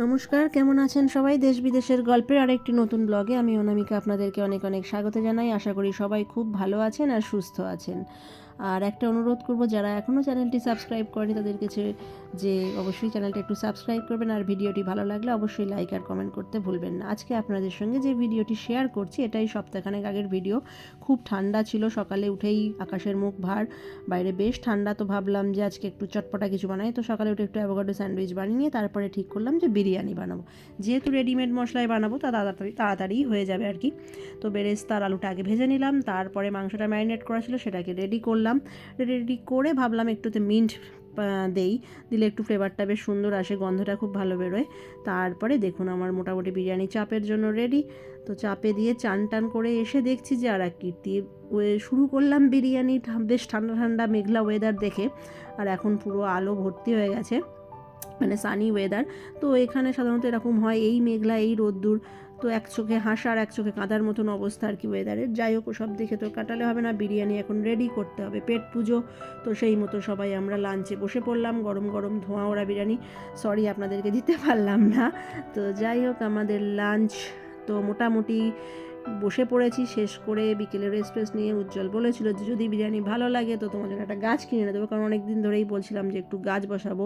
নমস্কার, কেমন আছেন সবাই? দেশ বিদেশের গল্পের আরেকটি নতুন ব্লগে আমি অনামিকা আপনাদেরকে অনেক অনেক স্বাগত জানাই। আশা করি সবাই খুব ভালো আছেন আর সুস্থ আছেন। আর একটা অনুরোধ করব, যারা এখনও চ্যানেলটি সাবস্ক্রাইব করেনি তাদের কাছে যে অবশ্যই চ্যানেলটা একটু সাবস্ক্রাইব করবেন, আর ভিডিওটি ভালো লাগলে অবশ্যই লাইক আর কমেন্ট করতে ভুলবেন না। আজকে আপনাদের সঙ্গে যে ভিডিওটি শেয়ার করছি এটাই সপ্তাহখানেক আগের ভিডিও। খুব ঠান্ডা ছিল, সকালে উঠেই আকাশের মুখ ভার, বাইরে বেশ ঠান্ডা। তো ভাবলাম যে আজকে একটু চটপটা কিছু বানাই। তো সকালে উঠে একটু অ্যাভোকাডো স্যান্ডউইচ বানিয়ে তারপরে ঠিক করলাম যে বিরিয়ানি বানাবো। যেহেতু রেডিমেড মশলায় বানাবো তা তাড়াতাড়ি হয়ে যাবে আর কি। তো বেরেস্তার আলুটা আগে ভেজে নিলাম, তারপরে মাংসটা ম্যারিনেট করা ছিল সেটাকে রেডি করলাম। রেডি করে ভাবলাম একটুতে মিন্ট দিলে একটু ফ্লেভারটা বেশ সুন্দর আসে, গন্ধটা খুব ভালো বেরোয়। তারপরে দেখুন আমার মোটামুটি বিরিয়ানি চাপের জন্য রেডি। তো চাপে দিয়ে চান টান করে এসে দেখছি যে আর এক কীর্তি শুরু করলাম বিরিয়ানি। বেশ ঠান্ডা ঠান্ডা মেঘলা ওয়েদার দেখে, আর এখন পুরো আলো ভর্তি হয়ে গেছে, মানে সানি ওয়েদার। তো এখানে সাধারণত এরকম হয়, এই মেঘলা এই রোদ্দুর, তো এক চোখে হাসা আর এক চোখে কাঁদার মতন অবস্থা আর কি ওয়েদারের। যাই হোক, ওসব দেখে তো কাটালে হবে না, বিরিয়ানি এখন রেডি করতে হবে, পেট পুজো। তো সেই মতো সবাই আমরা লাঞ্চে বসে পড়লাম। গরম গরম ধোঁয়া ওরা বিরিয়ানি, সরি আপনাদেরকে দিতে পারলাম না। তো যাই হোক, আমাদের লাঞ্চ তো মোটামুটি বসে পড়েছি। শেষ করে বিকেলে রেস্ট নিয়ে উজ্জ্বল বলেছিল যে যদি বিরিয়ানি ভালো লাগে তো তোমার জন্য একটা গাছ কিনে দেবো, কারণ অনেক দিন ধরেই বলছিলাম যে একটু গাছ বসাবো,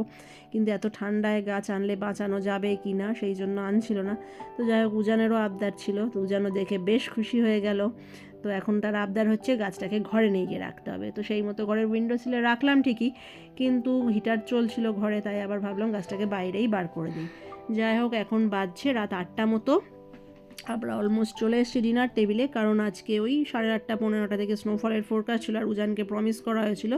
কিন্তু এত ঠান্ডায় গাছ আনলে বাঁচানো যাবে কি না সেই জন্য আনছিল না। তো যাই হোক, উজানেরও আবদার ছিল, তো উজানও দেখে বেশ খুশি হয়ে গেল। তো এখন তার আবদার হচ্ছে গাছটাকে ঘরে নিয়ে গিয়ে রাখতে হবে। তো সেই মতো ঘরের উইন্ডো সিলে রাখলাম ঠিকই, কিন্তু হিটার চলছিল ঘরে, তাই আবার ভাবলাম গাছটাকে বাইরেই বার করে দিই। যাই হোক, এখন বাজছে রাত 8টা মতো। আমরা অলমোস্ট চলে এসেছি ডিনার টেবিলে, কারণ আজকে ওই 8:30 15টা থেকে স্নোফলের ফোরকাস্ট ছিল, আর উজানকে প্রমিস করা হয়েছিল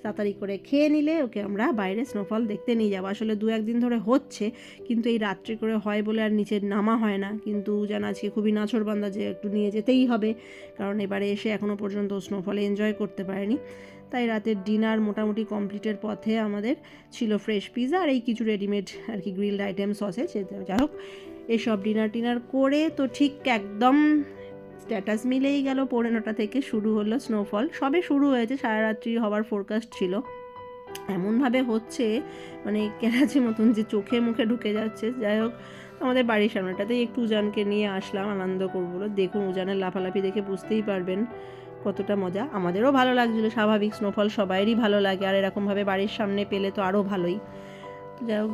তাড়াতাড়ি করে খেয়ে নিলে ওকে আমরা বাইরে স্নোফল দেখতে নিয়ে যাবো। আসলে 2-1 দিন ধরে হচ্ছে, কিন্তু এই রাত্রে করে হয় বলে আর নিচে নামা হয় না। কিন্তু উজান আজকে খুবই নাছোড়বান্দা যে একটু নিয়ে যেতেই হবে, কারণ এবারে এসে এখনও পর্যন্ত স্নোফলে এনজয় করতে পারেনি। তাই রাতের ডিনার মোটামুটি কমপ্লিটের পথে আমাদের ছিল ফ্রেশ পিৎজা আর এই কিছু রেডিমেড আর কি গ্রিলড আইটেম সসেজ। যাই হোক, এসব ডিনার করে তো ঠিক একদম স্ট্যাটাস মিলেই গেল। 9:30 থেকে শুরু হলো স্নোফল, সবে শুরু হয়েছে, সারা রাত্রি হওয়ার ফোরকাস্ট ছিল। এমনভাবে হচ্ছে মানে কেরাচি মতন যে চোখে মুখে ঢুকে যাচ্ছে। যাই হোক, আমাদের বাড়ির সামনেটাতেই একটু উজানকে নিয়ে আসলাম আনন্দ করবো বলে। দেখুন উজানের লাফালাফি দেখে বুঝতেই পারবেন কতটা মজা। আমাদেরও ভালো লাগছিলো, স্বাভাবিক, স্নোফল সবাইয়েরই ভালো লাগে, আর এরকমভাবে বাড়ির সামনে পেলে তো আরও ভালোই। যাই হোক,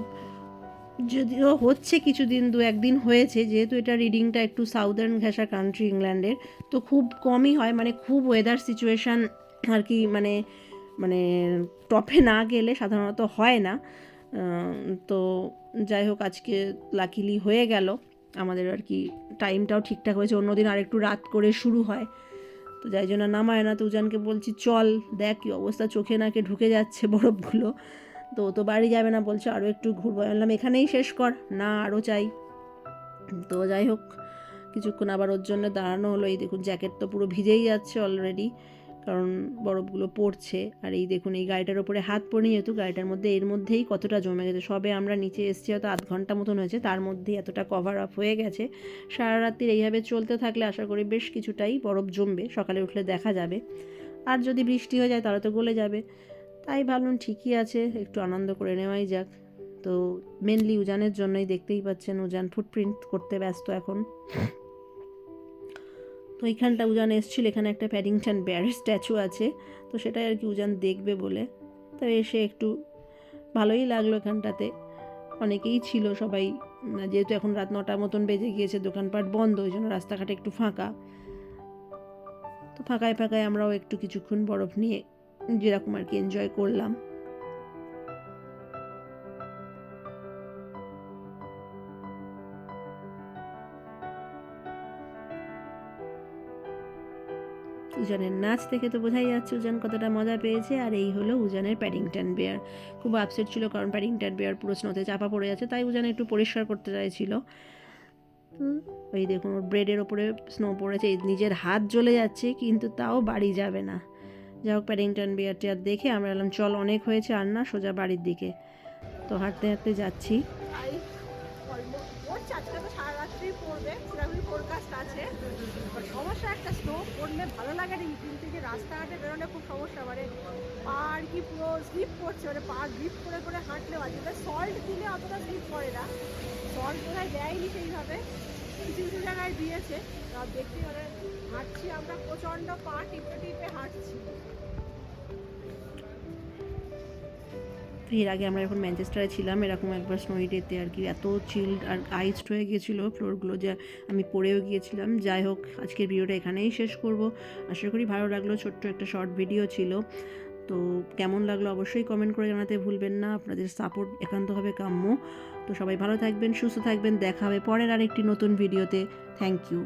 যদিও হচ্ছে কিছুদিন, 2-1 দিন হয়েছে, যেহেতু এটা রিডিংটা একটু সাউদার্ন ঘেঁষা কান্ট্রি ইংল্যান্ডের, তো খুব কমই হয়, মানে খুব ওয়েদার সিচুয়েশান আর কি, মানে মানে টপে না গেলে সাধারণত হয় না। তো যাই হোক, আজকে লাকিলি হয়ে গেল আমাদের আর কি, টাইমটাও ঠিকঠাক হয়েছে। অন্যদিন আর একটু রাত করে শুরু হয়, তো যাই জন্য নামায় না। তো উজানকে বলছি চল দেখ কী অবস্থা, চোখে নাকে ঢুকে যাচ্ছে বরফগুলো। তো তো বাড়ি যাবে না, বলছে আরও একটু ঘুরবো। বললাম এখানেই শেষ কর, না আরও চাই। তো যাই হোক, কিছুক্ষণ আবার ওর জন্য দাঁড়ানো হলো। এই দেখুন জ্যাকেট তো পুরো ভিজেই যাচ্ছে অলরেডি, কারণ বরফগুলো পড়ছে। আর এই দেখুন এই গাড়িটার ওপরে হাত পড়ে, যেহেতু গাড়িটার মধ্যে এর মধ্যেই কতটা জমে গেছে। সবে আমরা নিচে এসেছি হয়তো 0.5 ঘন্টা মতন হয়েছে, তার মধ্যেই এতটা কভার আপ হয়ে গেছে। সারা রাত্রির এইভাবে চলতে থাকলে আশা করি বেশ কিছুটাই বরফ জমবে, সকালে উঠলে দেখা যাবে। আর যদি বৃষ্টি হয়ে যায় তাহলে তো গলে যাবে। তাই ভাবলাম ঠিকই আছে, একটু আনন্দ করে নেওয়াই যাক। তো মেনলি উজানের জন্যই, দেখতেই পাচ্ছেন উজান ফুটপ্রিন্ট করতে ব্যস্ত এখন। তো এইখানটা উজান এসেছিল, এখানে একটা প্যাডিংটন বেয়ারের স্ট্যাচু আছে, তো সেটাই আর কি উজান দেখবে বলে। তো এসে একটু ভালোই লাগলো এখানটাতে, অনেকেই ছিল সবাই, যেহেতু এখন রাত 9টা মতন বেজে গিয়েছে, দোকানপাট বন্ধ, ওই জন্য রাস্তাঘাটে একটু ফাঁকা। তো ফাঁকায় ফাঁকায় আমরাও একটু কিছুক্ষণ বরফ নিয়ে যেরকম আর কি এনজয় করলাম। উজানের নাচ দেখে তো বোঝাই যাচ্ছে উজান কতটা মজা পেয়েছে। আর এই হলো উজানের প্যাডিংটন বেয়ার। খুব আপসেট ছিল, কারণ প্যাডিংটন বেয়ার পুরো স্নোতে চাপা পড়ে যাচ্ছে, তাই উজান একটু পরিষ্কার করতে চাইছিল। ওই দেখুন ওর ব্রেডের ওপরে স্নো পড়েছে, নিজের হাত জ্বলে যাচ্ছে, কিন্তু তাও বাড়ি যাবে না। যাই হোক, প্যাডিংটন বেয়ারটি আর দেখে আমরা এলাম চল অনেক হয়েছে আর না, সোজা বাড়ির দিকে। তো হাঁটতে হাঁটতে যাচ্ছি। সমস্যা একটা স্নো পড়লে ভালো লাগে না, কিন্তু যে রাস্তাঘাটে বেরোলে খুব সমস্যা, মানে পা আর কি পুরো স্লিপ করছে, মানে পা গ্রিপ করে করে হাঁটলে বাজে। সল্ট দিলে অতটা স্লিপ করে না, সল্ট পাস বোধহয় দেয়নি সেইভাবে, কিছু কিছু জায়গায় দিয়েছে। তা দেখতে মানে হাঁটছি আমরা, প্রচণ্ড পা টিপে টিপে হাঁটছি। তো এর আগে আমরা যখন ম্যানচেস্টারে ছিলাম এরকম একবার স্নোই ডেতে আর কি এত চিল্ড আর আইসড হয়ে গিয়েছিলো ফ্লোরগুলো, যে আমি পড়েও গিয়েছিলাম। যাই হোক, আজকের ভিডিওটা এখানেই শেষ করব। আশা করি ভালো লাগলো, ছোট্ট একটা শর্ট ভিডিও ছিল। তো কেমন লাগলো অবশ্যই কমেন্ট করে জানাতে ভুলবেন না, আপনাদের সাপোর্ট একান্তভাবে কাম্য। তো সবাই ভালো থাকবেন, সুস্থ থাকবেন, দেখা হবে পরের আরেকটি নতুন ভিডিওতে। Thank you.